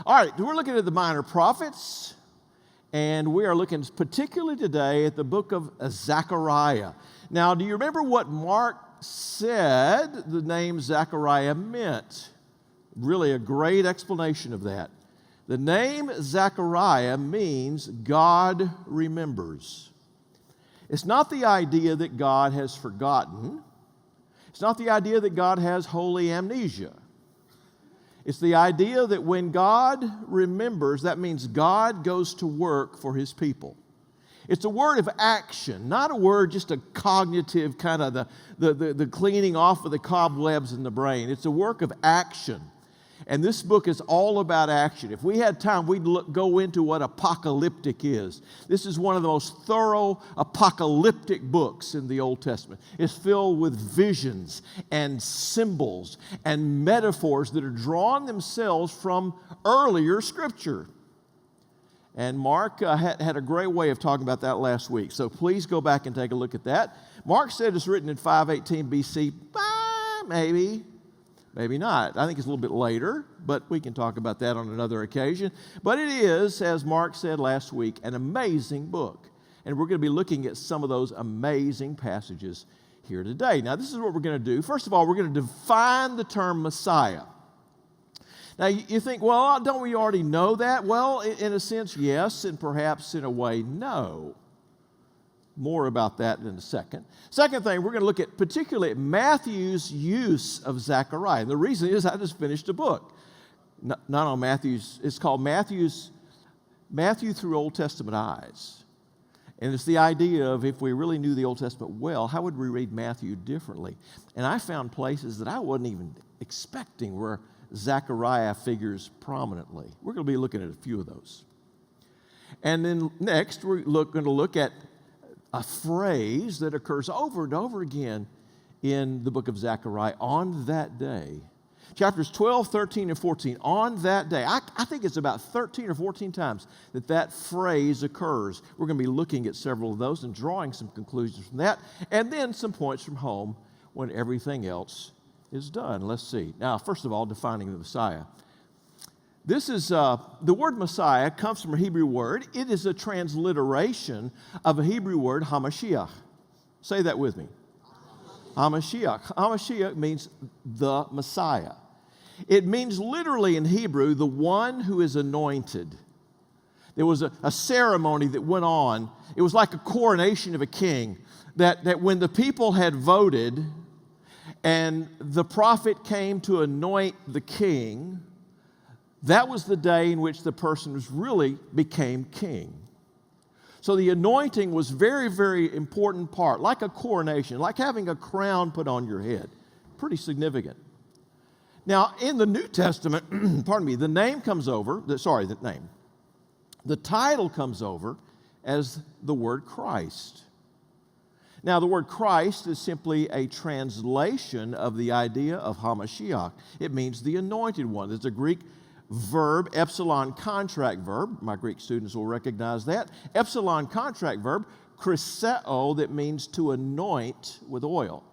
All right, we're looking at the minor prophets, and we are looking particularly today at the book of Zechariah. Now, do you remember what Mark said the name Zechariah meant? Really a great explanation of that. The name Zechariah means God remembers. It's not the idea that God has forgotten. It's not the idea that God has holy amnesia. It's the idea that when God remembers, that means God goes to work for His people. It's a word of action, not a word just a cognitive kind of the cleaning off of the cobwebs in the brain. It's a work of action. And this book is all about action. If we had time, we'd go into what apocalyptic is. This is one of the most thorough apocalyptic books in the Old Testament. It's filled with visions and symbols and metaphors that are drawn themselves from earlier Scripture. And Mark had a great way of talking about that last week. So please go back and take a look at that. Mark said it's written in 518 BC. Maybe not. I think it's a little bit later, but we can talk about that on another occasion. But it is, as Mark said last week, an amazing book. And we're going to be looking at some of those amazing passages here today. Now, this is what we're going to do. First of all, we're going to define the term Messiah. Now, you think, well, don't we already know that? Well, in a sense, yes, and perhaps in a way, no. More about that in a second. Second thing, we're going to look at particularly Matthew's use of Zechariah. And the reason is I just finished a book. Not on Matthew's, it's called Matthew Through Old Testament Eyes. And it's the idea of if we really knew the Old Testament well, how would we read Matthew differently? And I found places that I wasn't even expecting where Zechariah figures prominently. We're going to be looking at a few of those. And then next, we're going to look at a phrase that occurs over and over again in the book of Zechariah, on that day. Chapters 12, 13, and 14, on that day. I think it's about 13 or 14 times that phrase occurs. We're going to be looking at several of those and drawing some conclusions from that, and then some points from home when everything else is done. Let's see. Now, first of all, defining the Messiah. This is, the word Messiah comes from a Hebrew word. It is a transliteration of a Hebrew word, Hamashiach. Say that with me. Hamashiach. Hamashiach means the Messiah. It means literally in Hebrew, the one who is anointed. There was a ceremony that went on. It was like a coronation of a king, that when the people had voted and the prophet came to anoint the king, that was the day in which the person really became king. So the anointing was very, very important part, like a coronation, like having a crown put on your head. Pretty significant. Now, in the New Testament, the title comes over as the word Christ. Now, the word Christ is simply a translation of the idea of Hamashiach. It means the anointed one. There's a Greek verb, epsilon contract verb. My Greek students will recognize that. Epsilon contract verb, Christeo, that means to anoint with oil.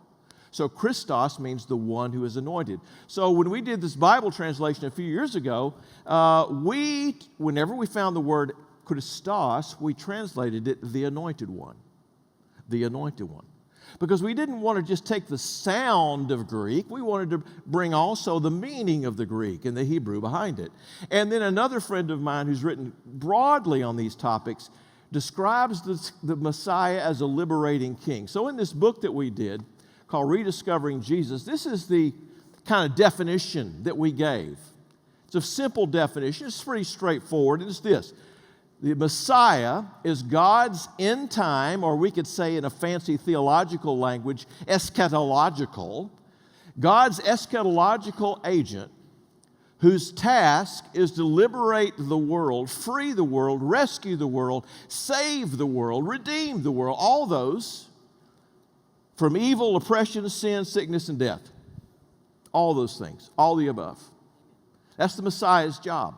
So Christos means the one who is anointed. So when we did this Bible translation a few years ago, whenever we found the word Christos, we translated it the anointed one. The anointed one. Because we didn't want to just take the sound of Greek. We wanted to bring also the meaning of the Greek and the Hebrew behind it. And then another friend of mine who's written broadly on these topics describes the Messiah as a liberating king. So in this book that we did called Rediscovering Jesus, this is the kind of definition that we gave. It's a simple definition. It's pretty straightforward. It's this. The Messiah is God's end time, or we could say in a fancy theological language, eschatological, God's eschatological agent whose task is to liberate the world, free the world, rescue the world, save the world, redeem the world, all those from evil, oppression, sin, sickness, and death. All those things, all the above. That's the Messiah's job.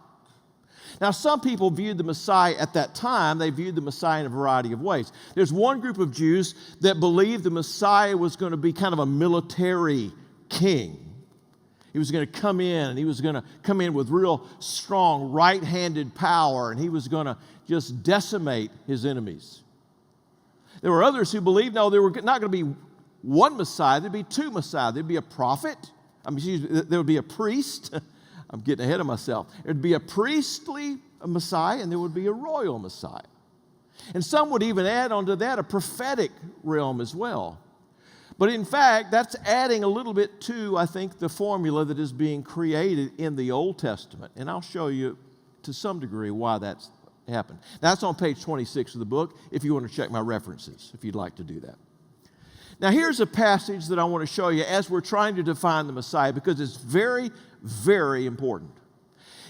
Now, some people viewed the Messiah at that time, they viewed the Messiah in a variety of ways. There's one group of Jews that believed the Messiah was going to be kind of a military king. He was going to come in, and he was going to come in with real strong right-handed power, and he was going to just decimate his enemies. There were others who believed, no, there were not going to be one Messiah, there'd be two Messiahs. There'd be a prophet, there would be a priest. I'm getting ahead of myself. There'd be a priestly Messiah, and there would be a royal Messiah. And some would even add onto that a prophetic realm as well. But in fact, that's adding a little bit to, I think, the formula that is being created in the Old Testament. And I'll show you to some degree why that's happened. That's on page 26 of the book, if you want to check my references, if you'd like to do that. Now, here's a passage that I want to show you as we're trying to define the Messiah, because it's very, very important.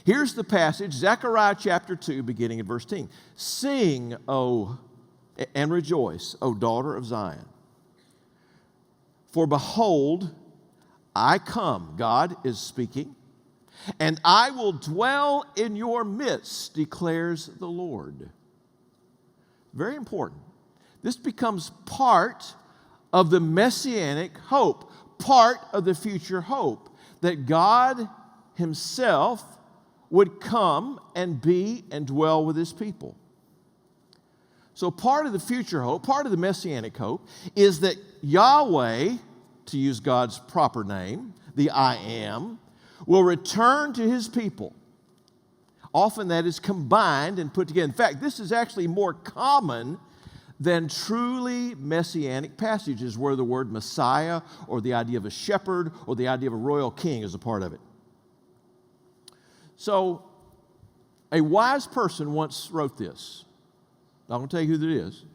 Here's the passage, Zechariah chapter 2, beginning at verse 10. Sing, and rejoice, O daughter of Zion. For behold, I come, God is speaking, and I will dwell in your midst, declares the Lord. Very important. This becomes part of the messianic hope, part of the future hope, that God himself would come and be and dwell with his people. So part of the future hope, part of the messianic hope, is that Yahweh, to use God's proper name, the I Am, will return to his people. Often that is combined and put together. In fact, this is actually more common than truly messianic passages where the word Messiah or the idea of a shepherd or the idea of a royal king is a part of it. So, a wise person once wrote this. I'm going to tell you who that is.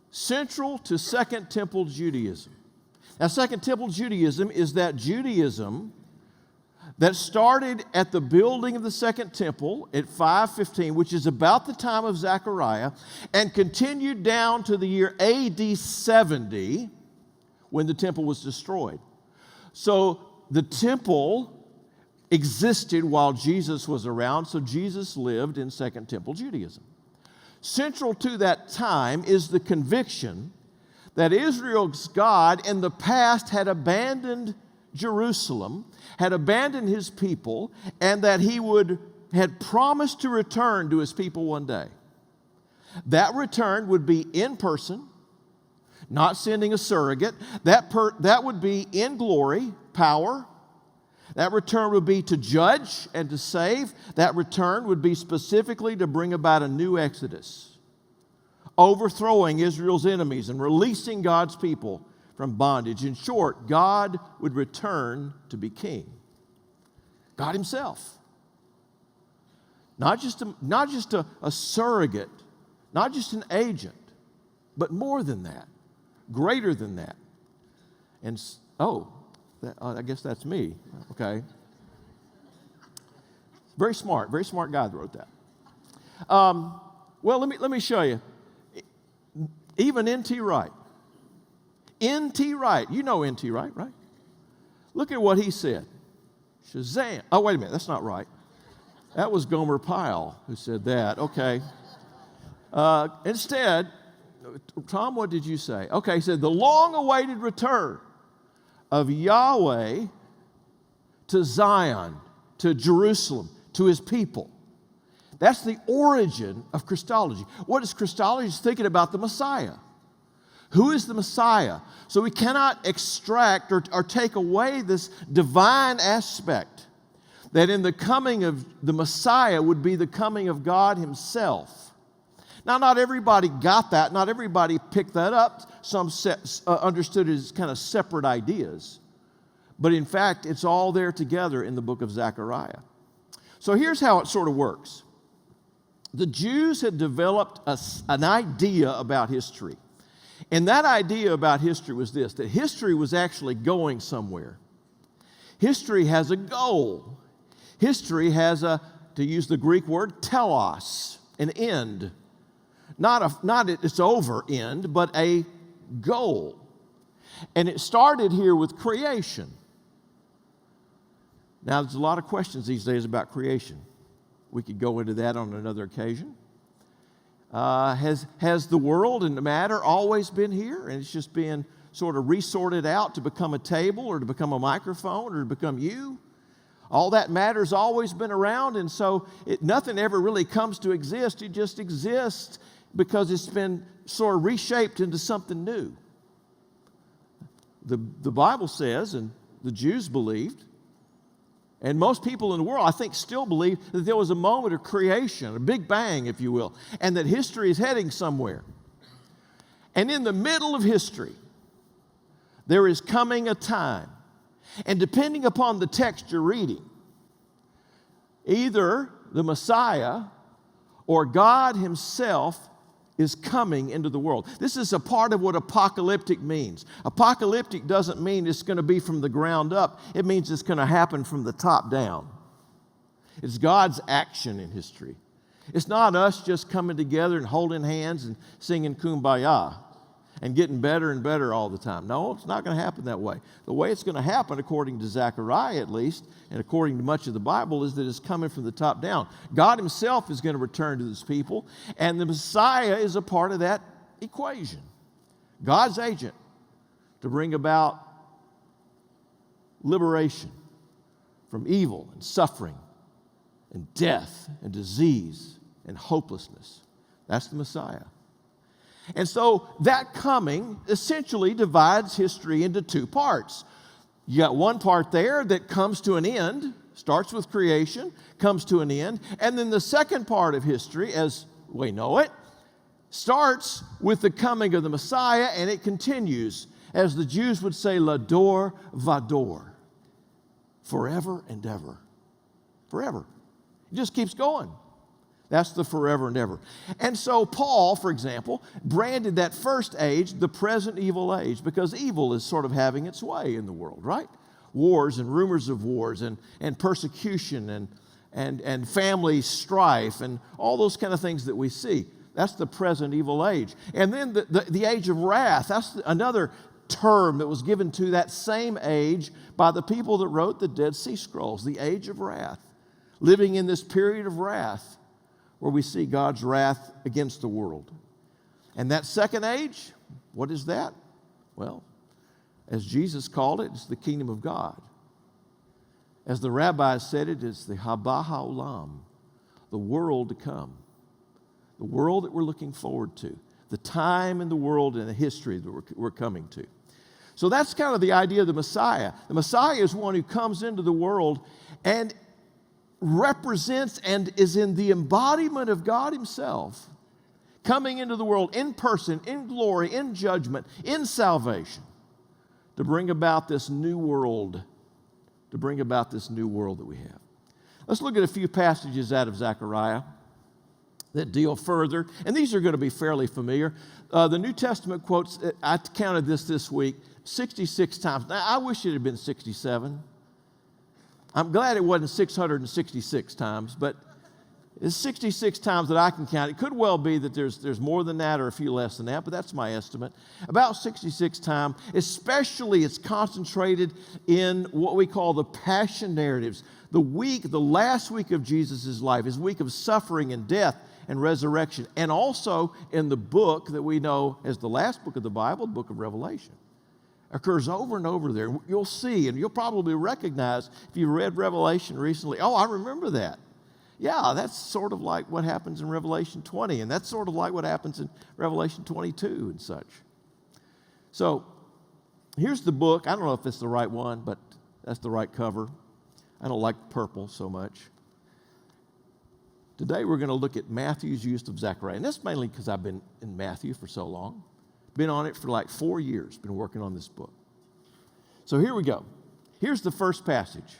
Central to Second Temple Judaism. Now, Second Temple Judaism is that Judaism that started at the building of the Second Temple at 515, which is about the time of Zechariah, and continued down to the year AD 70 when the temple was destroyed. So the temple existed while Jesus was around, so Jesus lived in Second Temple Judaism. Central to that time is the conviction that Israel's God in the past had abandoned Jerusalem, had abandoned his people, and that he had promised to return to his people one day. That return would be in person, not sending a surrogate. That would be in glory, power. That return would be to judge and to save. That return would be specifically to bring about a new exodus, overthrowing Israel's enemies and releasing God's people from bondage. In short, God would return to be king. God himself. Not just a surrogate, not just an agent, but more than that, greater than that. And, I guess that's me. Okay. Very smart guy that wrote that. Well, let me show you. Even N.T. Wright. N.T. Wright. You know N.T. Wright, right? Look at what he said. Shazam. Oh, wait a minute. That's not right. That was Gomer Pyle who said that. Okay. Instead, Tom, what did you say? Okay, he said, the long-awaited return of Yahweh to Zion, to Jerusalem, to his people. That's the origin of Christology. What is Christology? It's thinking about the Messiah. Who is the Messiah? So we cannot extract or take away this divine aspect that in the coming of the Messiah would be the coming of God himself. Now, not everybody got that. Not everybody picked that up. Some understood it as kind of separate ideas. But in fact, it's all there together in the book of Zechariah. So here's how it sort of works. The Jews had developed an idea about history. And that idea about history was this, that history was actually going somewhere. History has a goal. History has to use the Greek word, telos, an end. Not it's over end, but a goal. And it started here with creation. Now, there's a lot of questions these days about creation. We could go into that on another occasion. Has the world and the matter always been here, and it's just been sort of resorted out to become a table or to become a microphone or to become you. All that matter's always been around, and so nothing ever really comes to exist. It just exists because it's been sort of reshaped into something new. The Bible says, and the Jews believed, and most people in the world, I think, still believe that there was a moment of creation, a big bang, if you will, and that history is heading somewhere. And in the middle of history, there is coming a time, and depending upon the text you're reading, either the Messiah or God Himself is coming into the world. This is a part of what apocalyptic means. Apocalyptic doesn't mean it's going to be from the ground up. It means it's going to happen from the top down. It's God's action in history. It's not us just coming together and holding hands and singing Kumbaya and getting better and better all the time. No, it's not going to happen that way. The way it's going to happen, according to Zechariah at least, and according to much of the Bible, is that it's coming from the top down. God Himself is going to return to His people, and the Messiah is a part of that equation. God's agent to bring about liberation from evil and suffering and death and disease and hopelessness. That's the Messiah. And so that coming essentially divides history into two parts. You got one part there that comes to an end, starts with creation, comes to an end, and then the second part of history, as we know it, starts with the coming of the Messiah, and it continues, as the Jews would say, Lador Vador, forever and ever. Forever. It just keeps going. That's the forever and ever. And so Paul, for example, branded that first age the present evil age because evil is sort of having its way in the world, right? Wars and rumors of wars and persecution and family strife and all those kind of things that we see. That's the present evil age. And then the age of wrath, that's another term that was given to that same age by the people that wrote the Dead Sea Scrolls, the age of wrath, living in this period of wrath, where we see God's wrath against the world. And that second age, what is that? Well, as Jesus called it, it's the kingdom of God. As the rabbis said it, it's the Haba Ha'olam, the world to come. The world that we're looking forward to. The time in the world and the history that we're coming to. So that's kind of the idea of the Messiah. The Messiah is one who comes into the world and represents and is in the embodiment of God Himself, coming into the world in person, in glory, in judgment, in salvation, to bring about this new world, that we have. Let's look at a few passages out of Zechariah that deal further, and these are going to be fairly familiar. The New Testament quotes, I counted this week, 66 times. Now, I wish it had been 67. I'm glad it wasn't 666 times, but it's 66 times that I can count. It could well be that there's more than that or a few less than that, but that's my estimate. About 66 times, especially it's concentrated in what we call the passion narratives. The last week of Jesus' life, His week of suffering and death and resurrection, and also in the book that we know as the last book of the Bible, the book of Revelation. Occurs over and over there. You'll see, and you'll probably recognize if you read Revelation recently, oh, I remember that. Yeah, that's sort of like what happens in Revelation 20, and that's sort of like what happens in Revelation 22 and such. So here's the book. I don't know if it's the right one, but that's the right cover. I don't like purple so much. Today we're going to look at Matthew's use of Zechariah, and that's mainly because I've been in Matthew for so long. Been on it for like 4 years, been working on this book. So here we go. Here's the first passage.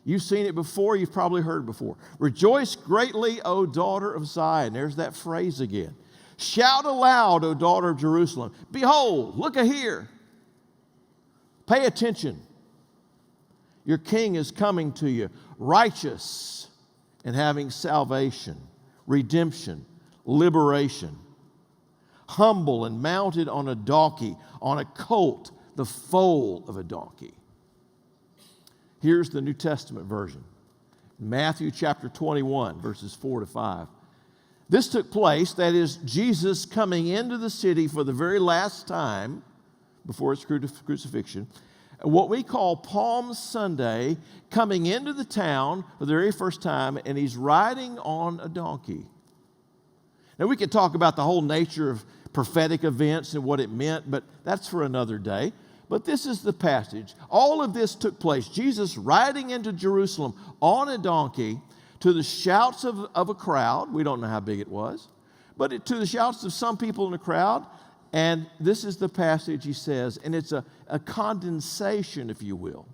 You've seen it before, you've probably heard it before. Rejoice greatly, O daughter of Zion. There's that phrase again. Shout aloud, O daughter of Jerusalem. Behold, look here. Pay attention. Your king is coming to you, righteous and having salvation, redemption, liberation. Humble and mounted on a donkey, on a colt, the foal of a donkey. Here's the New Testament version. Matthew chapter 21, verses 4 to 5. This took place, that is, Jesus coming into the city for the very last time before his crucifixion, what we call Palm Sunday, coming into the town for the very first time, and he's riding on a donkey. Now, we could talk about the whole nature of prophetic events and what it meant, but that's for another day. But this is the passage. All of this took place. Jesus riding into Jerusalem on a donkey to the shouts of a crowd. We don't know how big it was, but to the shouts of some people in the crowd. And this is the passage he says, and it's a condensation, if you will,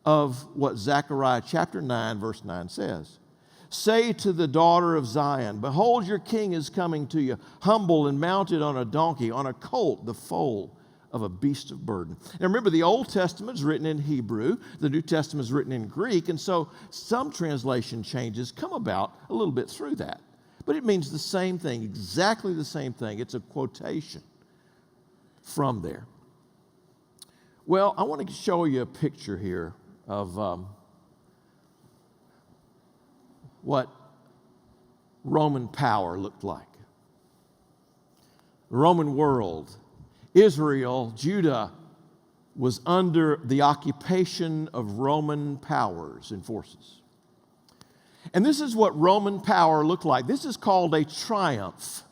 of what Zechariah chapter 9, verse 9 says. Say to the daughter of Zion, behold, your king is coming to you, humble and mounted on a donkey, on a colt, the foal of a beast of burden. Now remember, the Old Testament is written in Hebrew, the New Testament is written in Greek, and so some translation changes come about a little bit through that. But it means the same thing, exactly the same thing. It's a quotation from there. Well, I want to show you a picture here of what Roman power looked like. The Roman world, Israel, Judah, was under the occupation of Roman powers and forces. And this is what Roman power looked like. This is called a triumph.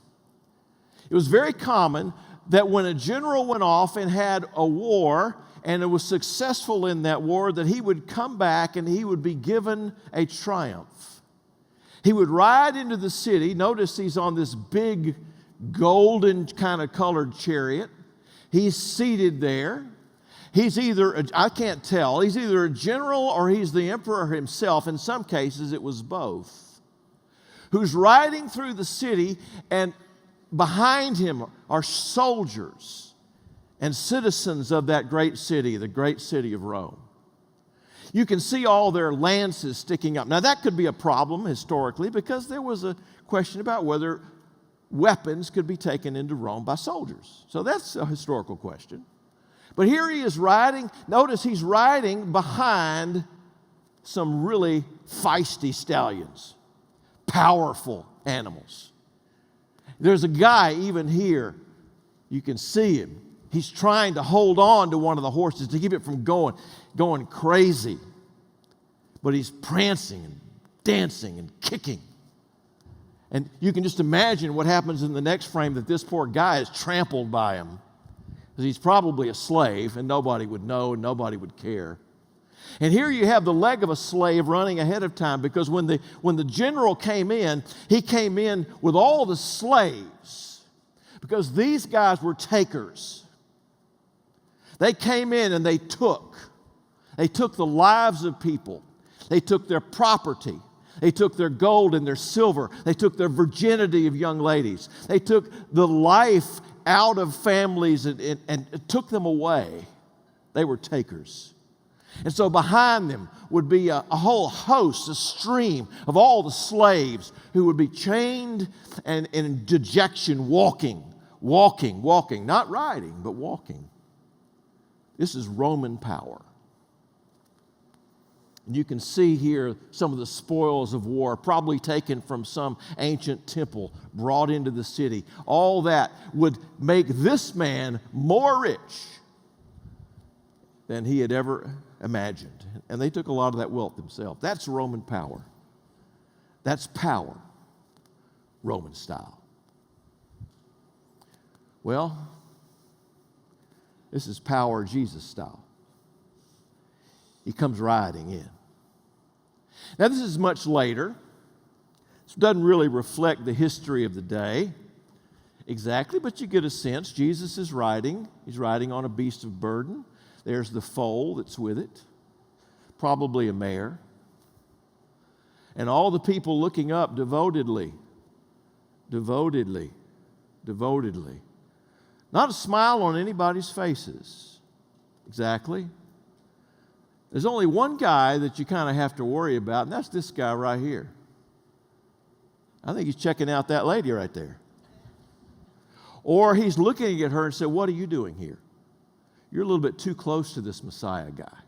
It was very common that when a general went off and had a war and it was successful in that war, that he would come back and he would be given a triumph. He would ride into the city. Notice he's on this big golden kind of colored chariot. He's seated there. He's either, I can't tell, he's either a general or he's the emperor himself. In some cases, it was both. Who's riding through the city, and behind him are soldiers and citizens of that great city, the great city of Rome. You can see all their lances sticking up. Now, that could be a problem historically because there was a question about whether weapons could be taken into Rome by soldiers. So that's a historical question. But here he is riding. Notice he's riding behind some really feisty stallions, powerful animals. There's a guy even here. You can see him. He's trying to hold on to one of the horses to keep it from going crazy. But he's prancing and dancing and kicking. And you can just imagine what happens in the next frame, that this poor guy is trampled by him. Because he's probably a slave, and nobody would know, and nobody would care. And here you have the leg of a slave running ahead of time, because when the general came in, he came in with all the slaves, because these guys were takers. They came in and they took the lives of people. They took their property. They took their gold and their silver. They took their virginity of young ladies. They took the life out of families and took them away. They were takers. And so behind them would be a whole host, a stream of all the slaves who would be chained and in dejection, walking, not riding, but walking. This is Roman power. And you can see here some of the spoils of war, probably taken from some ancient temple, brought into the city. All that would make this man more rich than he had ever imagined. And they took a lot of that wealth themselves. That's Roman power. That's power, Roman style. Well, this is power Jesus style. He comes riding in. Now, this is much later. This doesn't really reflect the history of the day exactly, but you get a sense. Jesus is riding. He's riding on a beast of burden. There's the foal that's with it, probably a mare. And all the people looking up devotedly. Not a smile on anybody's faces. Exactly. There's only one guy that you kind of have to worry about, and that's this guy right here. I think he's checking out that lady right there. Or he's looking at her and said, "What are you doing here? You're a little bit too close to this Messiah guy.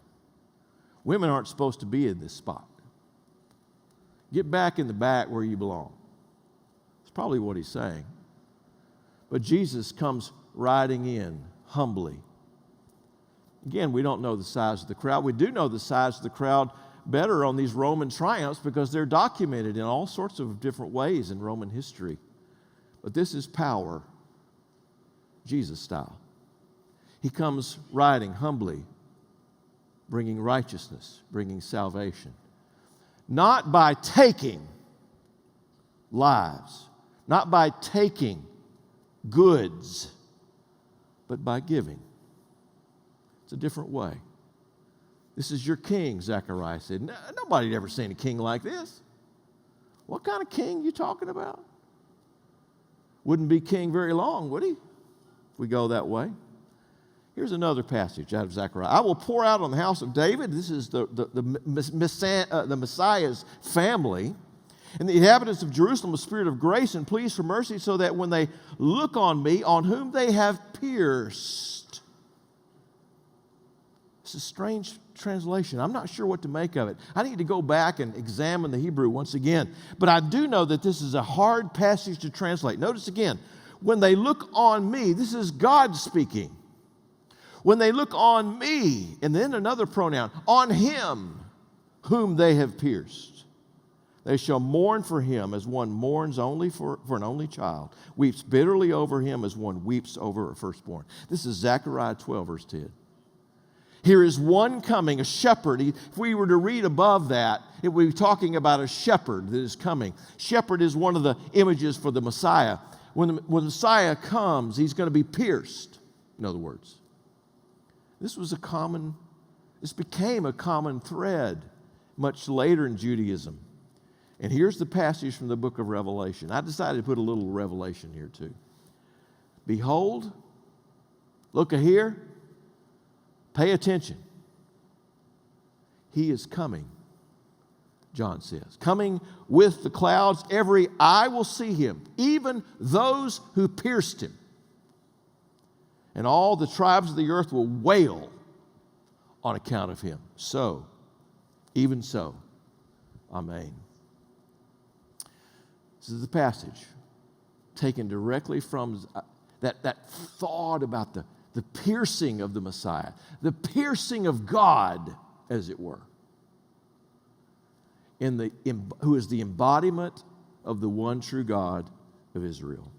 Women aren't supposed to be in this spot. Get back in the back where you belong." It's probably what he's saying. But Jesus comes riding in humbly, Again, we don't know the size of the crowd. We do know the size of the crowd better on these Roman triumphs because they're documented in all sorts of different ways in Roman history. But this is power, Jesus style. He comes riding humbly, bringing righteousness, bringing salvation. Not by taking lives, not by taking goods, but by giving. It's a different way. This is your king, Zechariah said. Nobody had ever seen a king like this. What kind of king you talking about? Wouldn't be king very long, would he? If we go that way. Here's another passage out of Zechariah. I will pour out on the house of David. This is the Messiah's family. And the inhabitants of Jerusalem a spirit of grace and pleas for mercy, so that when they look on me, on whom they have pierced. It's a strange translation. I'm not sure what to make of it. I need to go back and examine the Hebrew once again. But I do know that this is a hard passage to translate. Notice again, when they look on me, this is God speaking. When they look on me, and then another pronoun, on him whom they have pierced, they shall mourn for him as one mourns only for an only child, weeps bitterly over him as one weeps over a firstborn. This is Zechariah 12, verse 10. Here is one coming, a shepherd. If we were to read above that, it would be talking about a shepherd that is coming. Shepherd is one of the images for the Messiah. When the Messiah comes, he's going to be pierced, in other words. This became a common thread much later in Judaism. And here's the passage from the book of Revelation. I decided to put a little revelation here too. Behold, look here, pay attention. He is coming, John says. Coming with the clouds, every eye will see him, even those who pierced him. And all the tribes of the earth will wail on account of him. So, even so, amen. This is the passage taken directly from that thought about the piercing of the Messiah, the piercing of God, as it were, who is the embodiment of the one true God of Israel.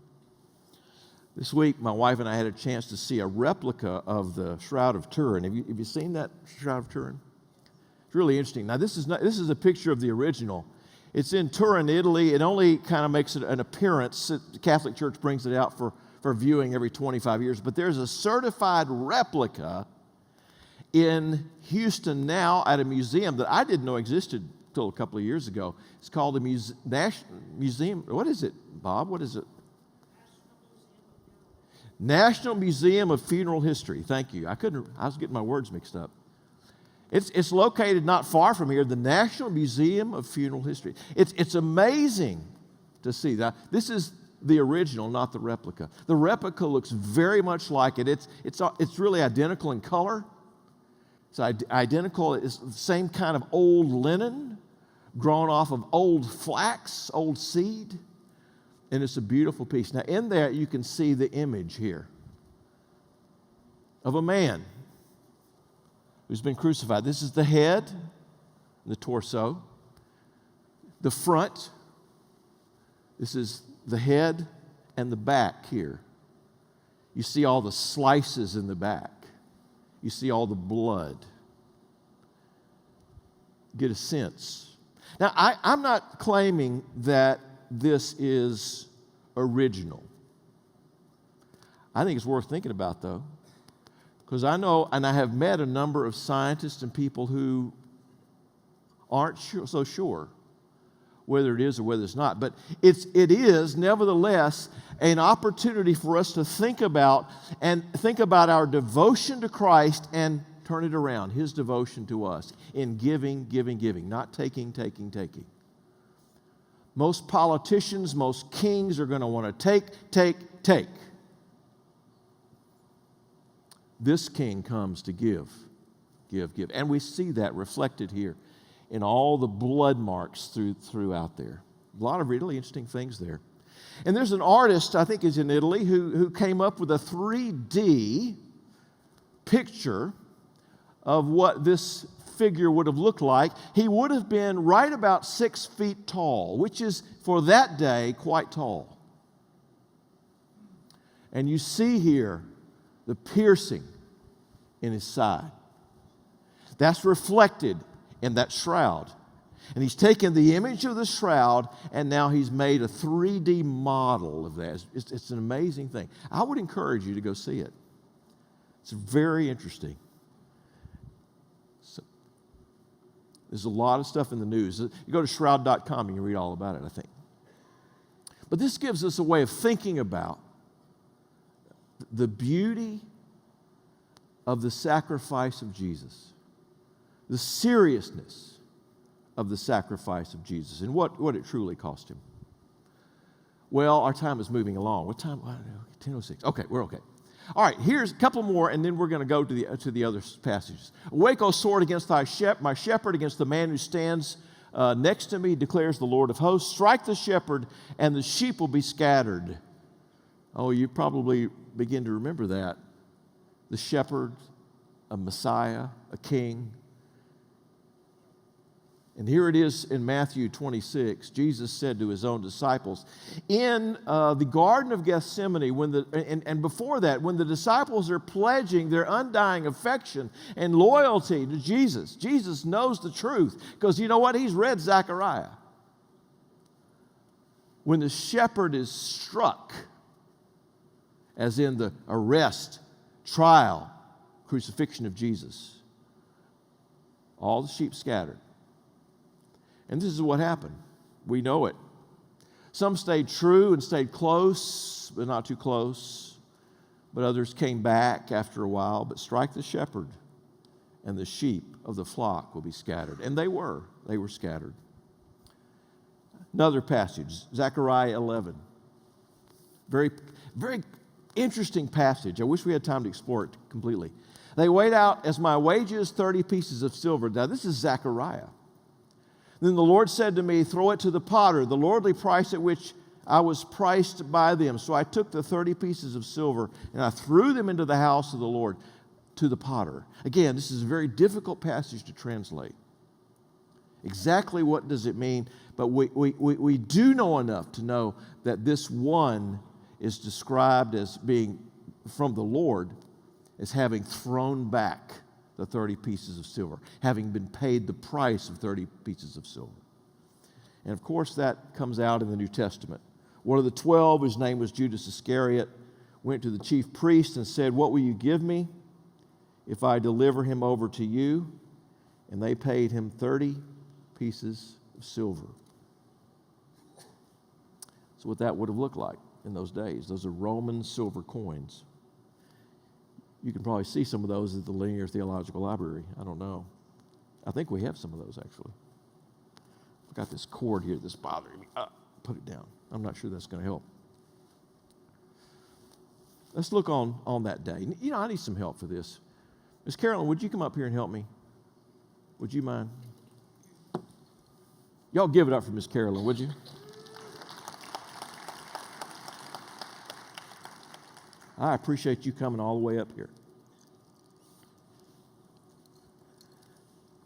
This week, my wife and I had a chance to see a replica of the Shroud of Turin. Have you seen that Shroud of Turin? It's really interesting. Now, this is a picture of the original. It's in Turin, Italy. It only kind of makes an appearance. The Catholic Church brings it out for viewing every 25 years. But there's a certified replica in Houston now at a museum that I didn't know existed until a couple of years ago. It's called the National Museum. What is it, Bob? What is it? National Museum of Funeral History. Thank you. I was getting my words mixed up. It's located not far from here, the National Museum of Funeral History. It's amazing to see that. This is the original, not the replica. The replica looks very much like it. It's really identical in color. It's identical. It's the same kind of old linen grown off of old flax, old seed. And it's a beautiful piece. Now, in there, you can see the image here of a man who's been crucified. This is the head, the torso, the front. This is the head and the back here. You see all the slices in the back. You see all the blood. Get a sense. Now, I'm not claiming that this is original. I think it's worth thinking about, though, because I know, and I have met a number of scientists and people who aren't so sure whether it is or whether it's not. But it is, nevertheless, an opportunity for us to think about our devotion to Christ and turn it around, His devotion to us in giving, not taking. Most politicians, most kings are going to want to take. This king comes to give. And we see that reflected here in all the blood marks throughout there. A lot of really interesting things there. And there's an artist, I think is in Italy, who came up with a 3D picture of what this figure would have looked like, he would have been right about 6 feet tall, which is, for that day, quite tall. And you see here the piercing in his side. That's reflected in that shroud. And he's taken the image of the shroud, and now he's made a 3D model of that. It's an amazing thing. I would encourage you to go see it. It's very interesting. So, there's a lot of stuff in the news. You go to shroud.com, you can read all about it, I think. But this gives us a way of thinking about the beauty of the sacrifice of Jesus, the seriousness of the sacrifice of Jesus, and what it truly cost him. Well, our time is moving along. What time? 10:06. Okay, we're okay. All right, here's a couple more, and then we're going to go to the other passages. Awake, O sword, against my shepherd, against the man who stands next to me, declares the Lord of hosts. Strike the shepherd, and the sheep will be scattered. Oh, you probably begin to remember that. The shepherd, a Messiah, a king. And here it is in Matthew 26. Jesus said to his own disciples, in the Garden of Gethsemane, and before that, when the disciples are pledging their undying affection and loyalty to Jesus, Jesus knows the truth, because you know what? He's read Zechariah. When the shepherd is struck, as in the arrest, trial, crucifixion of Jesus, all the sheep scattered. And this is what happened. We know it. Some stayed true and stayed close, but not too close. But others came back after a while. But strike the shepherd, and the sheep of the flock will be scattered. And they were scattered. Another passage, Zechariah 11. Very, very interesting passage. I wish we had time to explore it completely. They weighed out as my wages 30 pieces of silver. Now, this is Zechariah. Then the Lord said to me, throw it to the potter, the lordly price at which I was priced by them. So I took the 30 pieces of silver, and I threw them into the house of the Lord, to the potter. Again, this is a very difficult passage to translate. Exactly what does it mean? But we do know enough to know that this one is described as being from the Lord, as having thrown back the 30 pieces of silver, having been paid the price of 30 pieces of silver. And of course, that comes out in the New Testament. One of the 12, whose name was Judas Iscariot, went to the chief priest and said, what will you give me if I deliver him over to you? And they paid him 30 pieces of silver. That's what that would have looked like in those days. Those are Roman silver coins. You can probably see some of those at the Linear Theological Library. I don't know. I think we have some of those, actually. I've got this cord here that's bothering me. Put it down. I'm not sure that's going to help. Let's look on that day. You know, I need some help for this. Miss Carolyn, would you come up here and help me? Would you mind? Y'all give it up for Miss Carolyn, would you? I appreciate you coming all the way up here.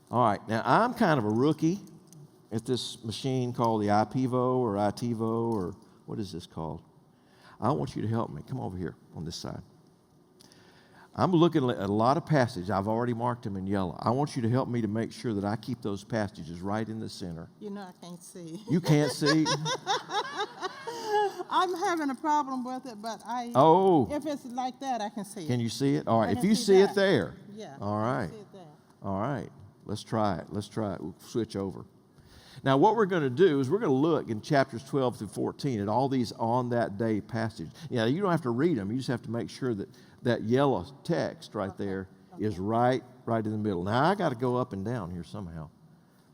All right, now I'm kind of a rookie at this machine called the iPivo or iTivo, or what is this called? I want you to help me. Come over here on this side. I'm looking at a lot of passages. I've already marked them in yellow. I want you to help me to make sure that I keep those passages right in the center. You know I can't see. You can't see? I'm having a problem with it, but if it's like that, I can see it. Can you see it? All right. If you see it there. Yeah. All right. I see it there. All right. Let's try it. We'll switch over. Now, what we're going to do is we're going to look in chapters 12 through 14 at all these on that day passages. Yeah, you don't have to read them. You just have to make sure that that yellow text right there is right in the middle. Now, I got to go up and down here somehow.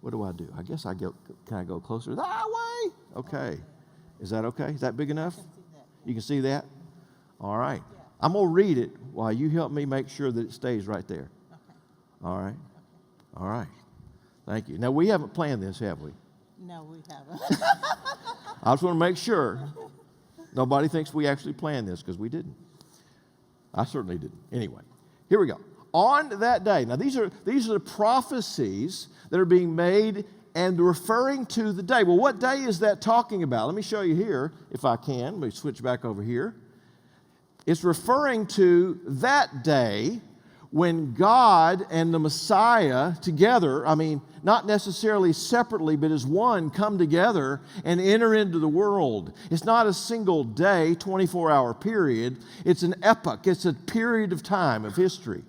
What do I do? I guess can I go closer that way? Okay. Is that okay? Is that big enough? You can see that? All right. Yeah. I'm going to read it while you help me make sure that it stays right there. Okay. All right. Okay. All right. Thank you. Now, we haven't planned this, have we? No, we haven't. I just want to make sure nobody thinks we actually planned this, because we didn't. I certainly didn't. Anyway, here we go. On that day, now these are the prophecies that are being made and referring to the day. Well, what day is that talking about? Let me show you here, if I can. Let me switch back over here. It's referring to that day when God and the Messiah together, I mean, not necessarily separately, but as one, come together and enter into the world. It's not a single day, 24-hour period. It's an epoch. It's a period of time, of history.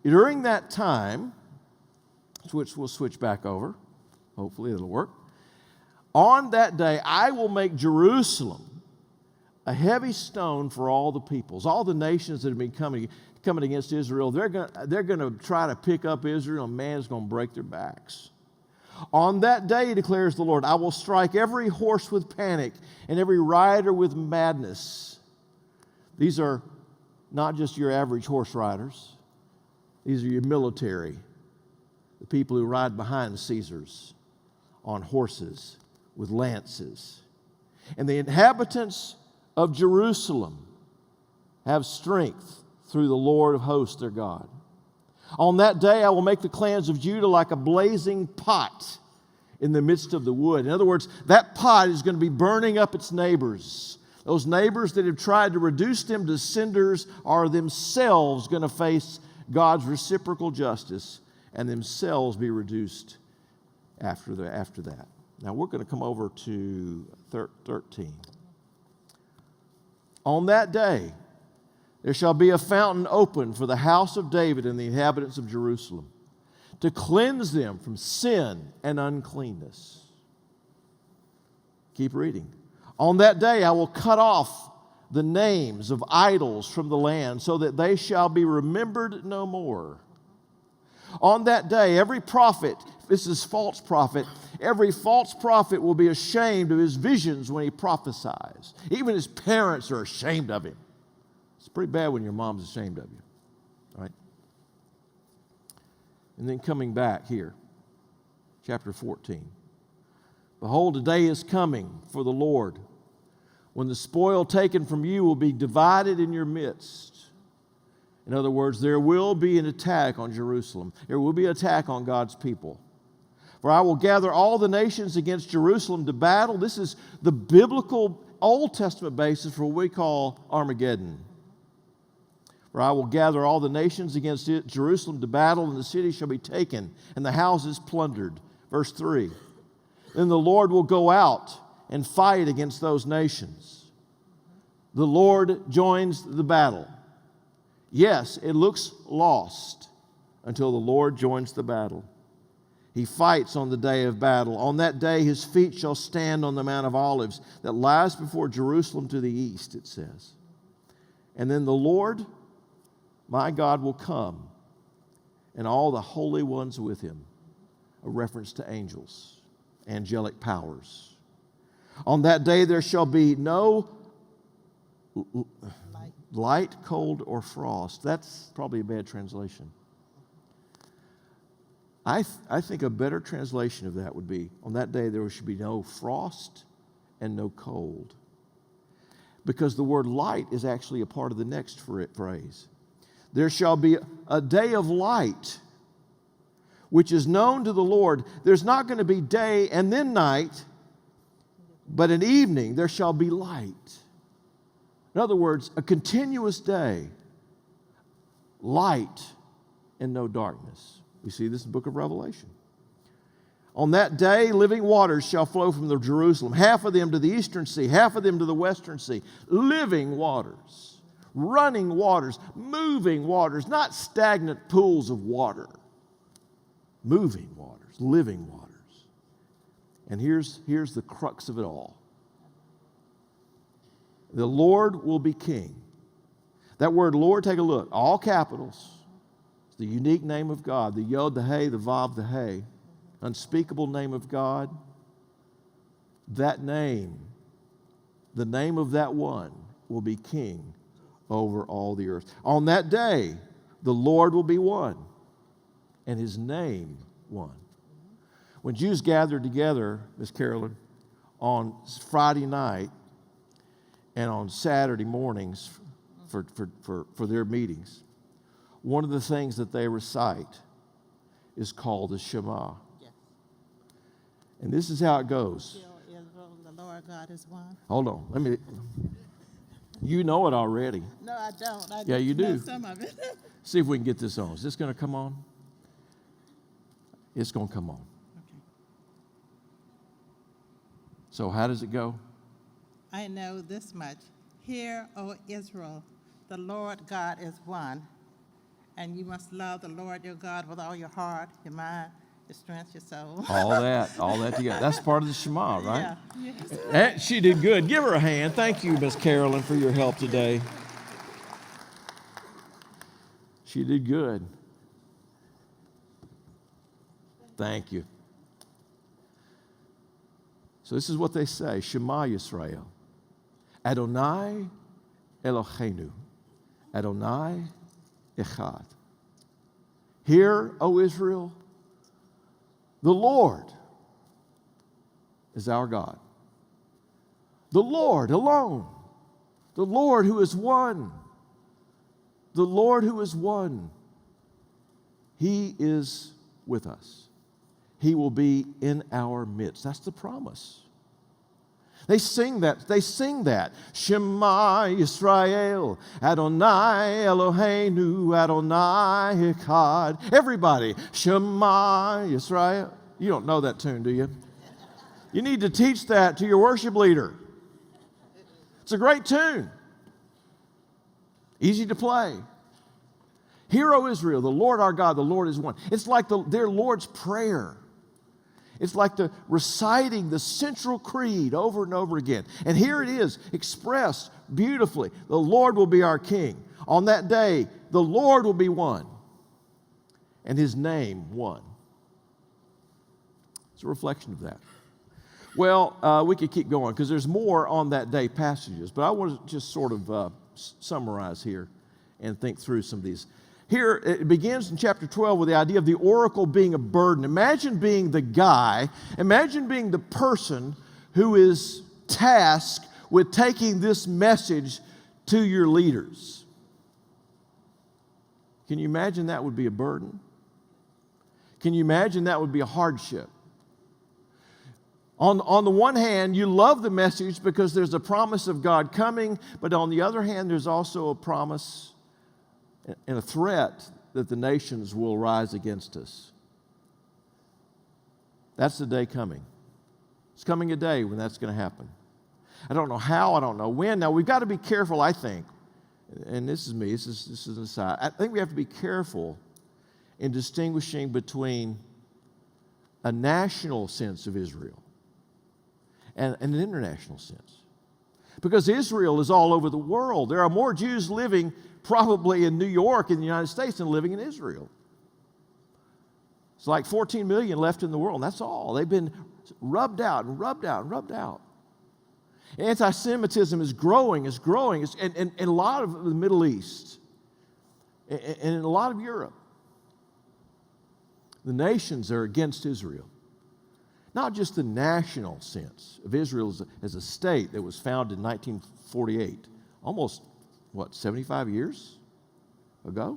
During that time, which we'll switch back over, hopefully it'll work. On that day, I will make Jerusalem a heavy stone for all the peoples, all the nations that have been coming against Israel. They're going to try to pick up Israel, and man's going to break their backs. On that day, declares the Lord, I will strike every horse with panic and every rider with madness. These are not just your average horse riders. These are your military, the people who ride behind Caesars on horses with lances. And the inhabitants of Jerusalem have strength through the Lord of hosts, their God. On that day, I will make the clans of Judah like a blazing pot in the midst of the wood. In other words, that pot is going to be burning up its neighbors. Those neighbors that have tried to reduce them to cinders are themselves going to face God's reciprocal justice and themselves be reduced after that. Now we're going to come over to 13. On that day, there shall be a fountain opened for the house of David and the inhabitants of Jerusalem, to cleanse them from sin and uncleanness. Keep reading. On that day I will cut off the names of idols from the land, so that they shall be remembered no more. On that day, every prophet, this is false prophet, every false prophet will be ashamed of his visions when he prophesies. Even his parents are ashamed of him. It's pretty bad when your mom's ashamed of you, right? And then coming back here, chapter 14. Behold, a day is coming for the Lord, when the spoil taken from you will be divided in your midst. In other words, there will be an attack on Jerusalem. There will be an attack on God's people. For I will gather all the nations against Jerusalem to battle. This is the biblical Old Testament basis for what we call Armageddon. For I will gather all the nations against Jerusalem to battle, and the city shall be taken, and the houses plundered. Verse 3. Then the Lord will go out and fight against those nations. The Lord joins the battle. Yes, it looks lost until the Lord joins the battle. He fights on the day of battle. On that day his feet shall stand on the Mount of Olives that lies before Jerusalem to the east, it says. And then the Lord, my God, will come, and all the holy ones with him. A reference to angels, angelic powers. On that day there shall be no light, cold, or frost. That's probably a bad translation. I think a better translation of that would be, on that day there should be no frost and no cold. Because the word light is actually a part of the next phrase. There shall be a day of light, which is known to the Lord. There's not going to be day and then night, but an evening there shall be light. In other words, a continuous day, light and no darkness. We see this in the book of Revelation. On that day, living waters shall flow from the Jerusalem, half of them to the eastern sea, half of them to the western sea. Living waters, running waters, moving waters, not stagnant pools of water. Moving waters, living waters. And here's the crux of it all. The Lord will be king. That word Lord, take a look. All capitals. It's the unique name of God. The Yod, the Hey, the Vav, the Hey. Unspeakable name of God. That name, the name of that one, will be king over all the earth. On that day, the Lord will be one, and his name one. When Jews gathered together, Miss Carolyn, on Friday night, and on Saturday mornings for their meetings, one of the things that they recite is called the Shema. Yes. And this is how it goes. Hear, Israel, the Lord God is one. Hold on. You know it already. No, I don't. I Yeah, you do. know some of it. See if we can get this on. Is this going to come on? It's going to come on. Okay. So how does it go? I know this much. Hear, O Israel, the Lord God is one, and you must love the Lord your God with all your heart, your mind, your strength, your soul. All that together. That's part of the Shema, right? Yeah. Yes. She did good. Give her a hand. Thank you, Miss Carolyn, for your help today. She did good. Thank you. So this is what they say, Shema Yisrael. Adonai Eloheinu. Adonai Echad. Hear, O Israel, the Lord is our God. The Lord alone. The Lord who is one. The Lord who is one. He is with us. He will be in our midst. That's the promise. They sing that. Shema Yisrael, Adonai Eloheinu, Adonai Echad. Everybody, Shema Yisrael. You don't know that tune, do you? You need to teach that to your worship leader. It's a great tune. Easy to play. Hear, O Israel, the Lord our God, the Lord is one. It's like their Lord's Prayer. It's like the reciting the central creed over and over again. And here it is, expressed beautifully. The Lord will be our King. On that day, the Lord will be one, and His name one. It's a reflection of that. Well, we could keep going because there's more on that day passages, but I want to just sort of summarize here and think through some of these. Here, it begins in chapter 12 with the idea of the oracle being a burden. Imagine being the guy, imagine being the person who is tasked with taking this message to your leaders. Can you imagine that would be a burden? Can you imagine that would be a hardship? On the one hand, you love the message because there's a promise of God coming, but on the other hand, there's also a promise and a threat that the nations will rise against us. That's the day coming. It's coming a day when that's going to happen. I don't know how, I don't know when. Now, we've got to be careful, I think, and this is me, this is an aside. I think we have to be careful in distinguishing between a national sense of Israel and an international sense. Because Israel is all over the world. There are more Jews living probably in New York in the United States than living in Israel. It's like 14 million left in the world, and that's all. They've been rubbed out and rubbed out and rubbed out. Anti-Semitism is growing, in a lot of the Middle East and in a lot of Europe. The nations are against Israel. Not just the national sense of Israel as a state that was founded in 1948, almost, 75 years ago?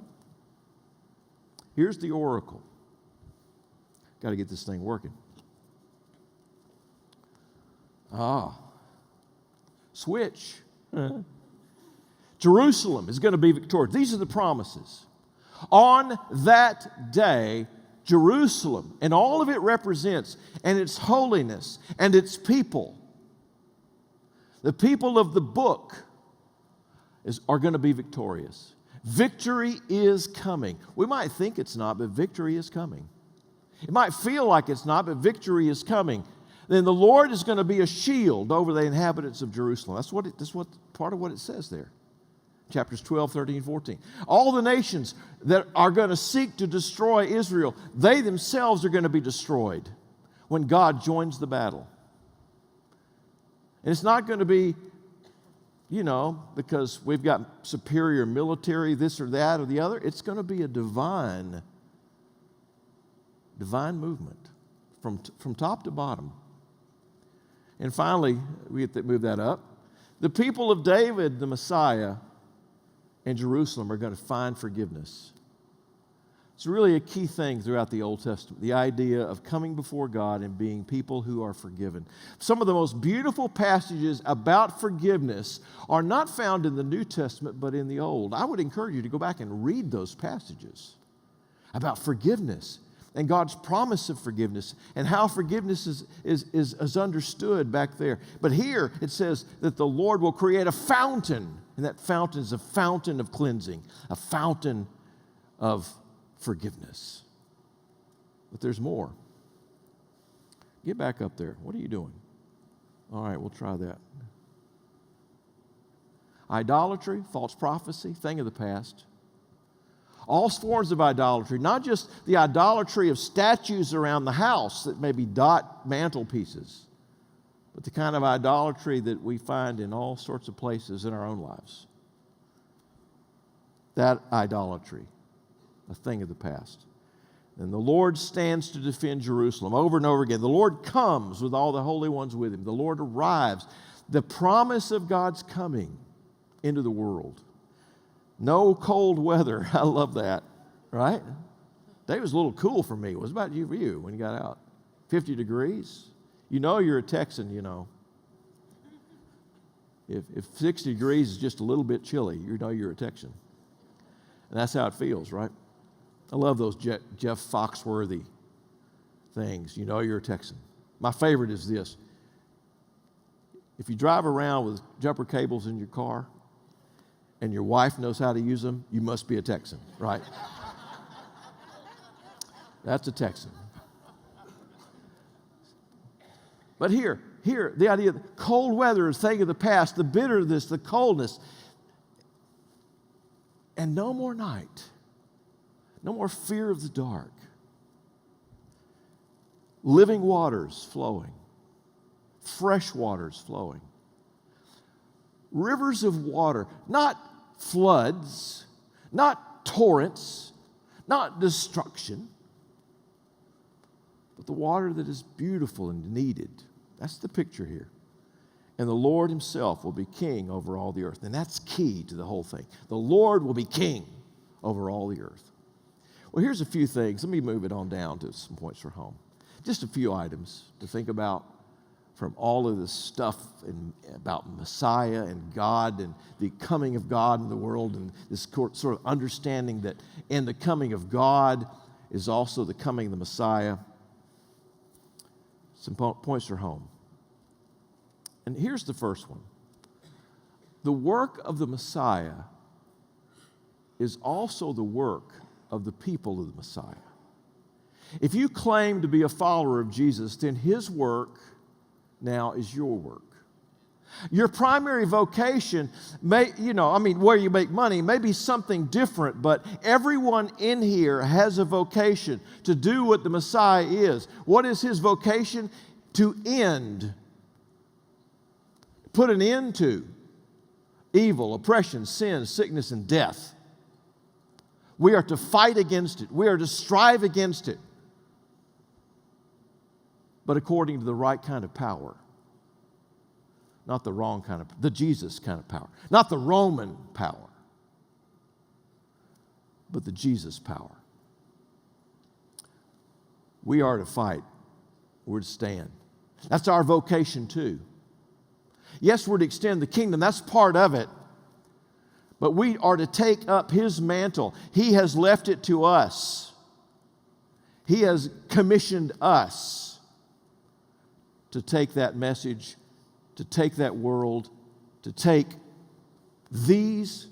Here's the oracle. Got to get this thing working. Switch. Jerusalem is going to be victorious. These are the promises. On that day, Jerusalem and all of it represents, and its holiness and its people, the people of the book, are going to be victorious. Victory is coming. We might think it's not, but victory is coming. It might feel like it's not, but victory is coming. Then the Lord is going to be a shield over the inhabitants of Jerusalem. That's what part of what it says there. Chapters 12, 13, 14. All the nations that are going to seek to destroy Israel, they themselves are going to be destroyed when God joins the battle. And it's not going to be, because we've got superior military, this or that or the other. It's going to be a divine movement from top to bottom. And finally, we have to move that up. The people of David, the Messiah, and Jerusalem are going to find forgiveness. It's really a key thing throughout the Old Testament, the idea of coming before God and being people who are forgiven. Some of the most beautiful passages about forgiveness are not found in the New Testament, but in the Old. I would encourage you to go back and read those passages about forgiveness and God's promise of forgiveness and how forgiveness is understood back there. But here it says that the Lord will create a fountain, and that fountain is a fountain of cleansing, a fountain of forgiveness. But there's more. Get back up there. What are you doing? All right, we'll try that. Idolatry, false prophecy, thing of the past. All forms of idolatry, not just the idolatry of statues around the house that maybe dot mantelpieces, but the kind of idolatry that we find in all sorts of places in our own lives. That idolatry, a thing of the past. And the Lord stands to defend Jerusalem over and over again. The Lord comes with all the holy ones with him. The Lord arrives. The promise of God's coming into the world. No cold weather. I love that, right? That was a little cool for me. What was about you for you when you got out? 50 degrees? You know you're a Texan, you know. If 60 degrees is just a little bit chilly, you know you're a Texan. And that's how it feels, right? I love those Jeff Foxworthy things. You know you're a Texan. My favorite is this. If you drive around with jumper cables in your car and your wife knows how to use them, you must be a Texan, right? That's a Texan. But here, the idea of cold weather is a thing of the past, the bitterness, the coldness, and no more night. No more fear of the dark. Living waters flowing. Fresh waters flowing. Rivers of water, not floods, not torrents, not destruction, but the water that is beautiful and needed. That's the picture here. And the Lord himself will be king over all the earth. And that's key to the whole thing. The Lord will be king over all the earth. Well, here's a few things. Let me move it on down to some points for home. Just a few items to think about from all of this stuff about Messiah and God and the coming of God in the world, and this sort of understanding that in the coming of God is also the coming of the Messiah. Some points for home. And here's the first one. The work of the Messiah is also the work of the people of the Messiah. If you claim to be a follower of Jesus, then his work now is your work. Your primary vocation where you make money may be something different, but everyone in here has a vocation to do what the Messiah is. What is his vocation? To put an end to evil, oppression, sin, sickness, and death. We are to fight against it. We are to strive against it. But according to the right kind of power. Not the wrong kind of, the Jesus kind of power. Not the Roman power. But the Jesus power. We are to fight. We're to stand. That's our vocation too. Yes, we're to extend the kingdom. That's part of it. But we are to take up his mantle. He has left it to us. He has commissioned us to take that message, to take that world, to take these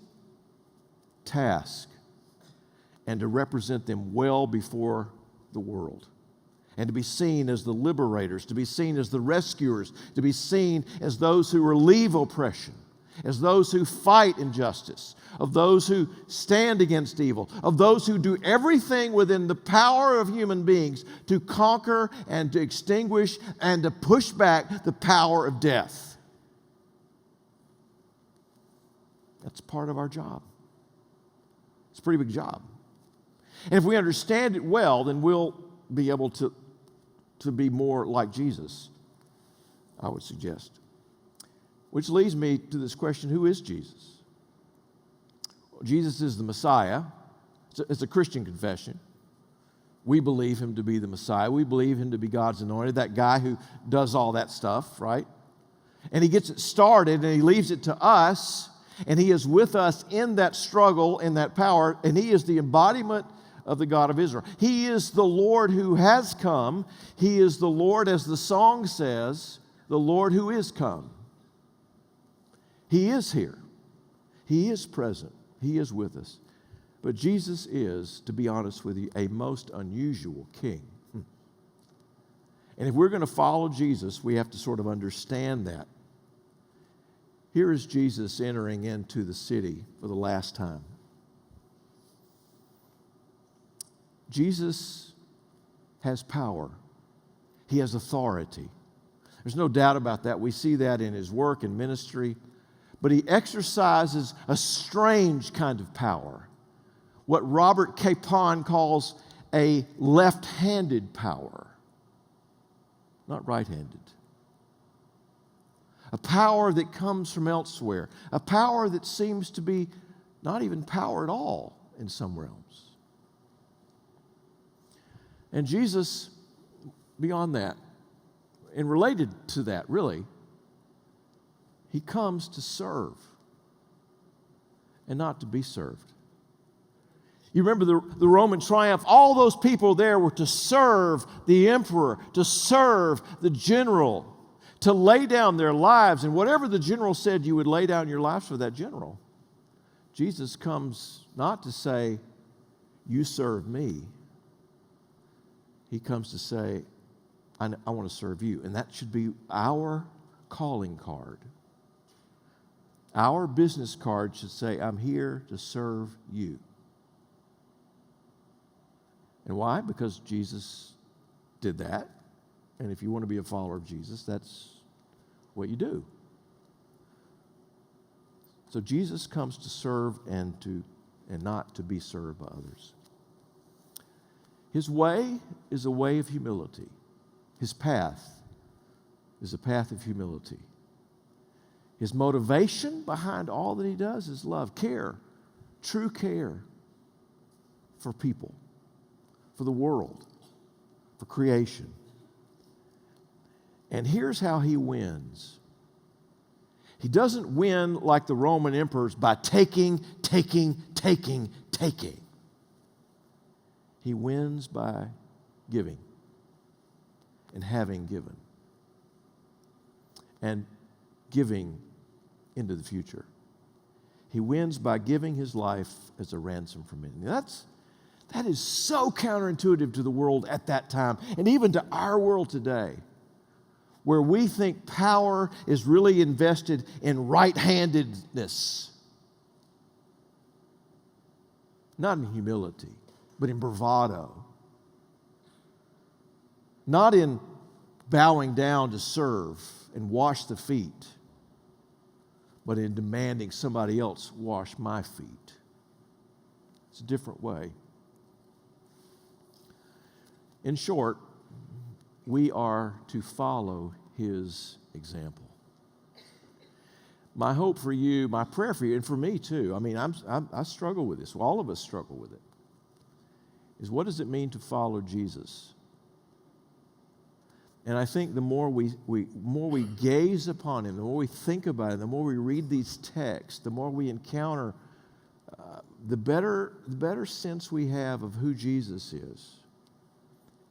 tasks and to represent them well before the world. And to be seen as the liberators, to be seen as the rescuers, to be seen as those who relieve oppression, as those who fight injustice, of those who stand against evil, of those who do everything within the power of human beings to conquer and to extinguish and to push back the power of death. That's part of our job. It's a pretty big job. And if we understand it well, then we'll be able to be more like Jesus, I would suggest. Which leads me to this question, who is Jesus? Well, Jesus is the Messiah. It's a Christian confession. We believe him to be the Messiah. We believe him to be God's anointed, that guy who does all that stuff, right? And he gets it started and he leaves it to us, and he is with us in that struggle, in that power, and he is the embodiment of the God of Israel. He is the Lord who has come. He is the Lord, as the song says, the Lord who is come. He is here. He is present. He is with us. But Jesus is, to be honest with you, a most unusual king. And if we're going to follow Jesus, we have to sort of understand that. Here is Jesus entering into the city for the last time. Jesus has power. He has authority. There's no doubt about that. We see that in his work and ministry. But he exercises a strange kind of power, what Robert Capon calls a left-handed power, not right-handed. A power that comes from elsewhere, a power that seems to be not even power at all in some realms. And Jesus, beyond that, and related to that, really, he comes to serve and not to be served. You remember the Roman triumph, all those people there were to serve the emperor, to serve the general, to lay down their lives. And whatever the general said, you would lay down your lives for that general. Jesus comes not to say, you serve me. He comes to say, I want to serve you. And that should be our calling card. Our business card should say, I'm here to serve you. And why? Because Jesus did that. And if you want to be a follower of Jesus, that's what you do. So Jesus comes to serve and not to be served by others. His way is a way of humility. His path is a path of humility. His motivation behind all that he does is love, care, true care for people, for the world, for creation. And here's how he wins. He doesn't win like the Roman emperors by taking. He wins by giving and having given and giving into the future. He wins by giving his life as a ransom for many. That is so counterintuitive to the world at that time and even to our world today, where we think power is really invested in right-handedness. Not in humility, but in bravado. Not in bowing down to serve and wash the feet, but in demanding somebody else wash my feet. It's a different way. In short, we are to follow his example. My hope for you, my prayer for you, and for me too, I struggle with this. All of us struggle with it. Is what does it mean to follow Jesus? And I think the more we gaze upon him, the more we think about him, the more we read these texts, the more we encounter, the better sense we have of who Jesus is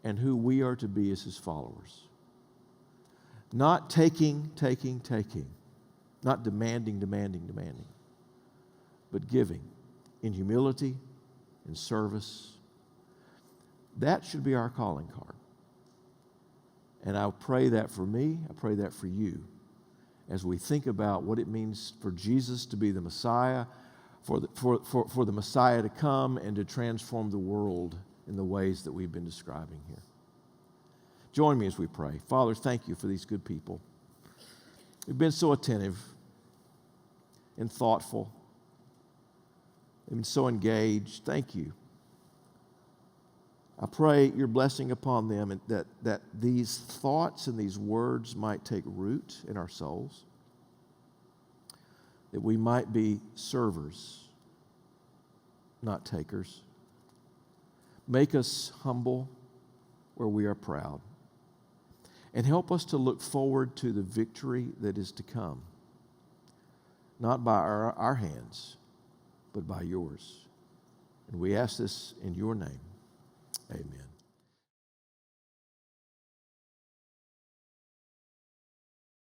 and who we are to be as his followers. Not taking, not demanding, but giving in humility, in service. That should be our calling card. And I pray that for me, I pray that for you, as we think about what it means for Jesus to be the Messiah, for the Messiah to come and to transform the world in the ways that we've been describing here. Join me as we pray. Father, thank you for these good people. They've been so attentive and thoughtful. They've been so engaged. Thank you. I pray your blessing upon them and that these thoughts and these words might take root in our souls, that we might be servers, not takers. Make us humble where we are proud. And help us to look forward to the victory that is to come, not by our hands, but by yours. And we ask this in your name. Amen.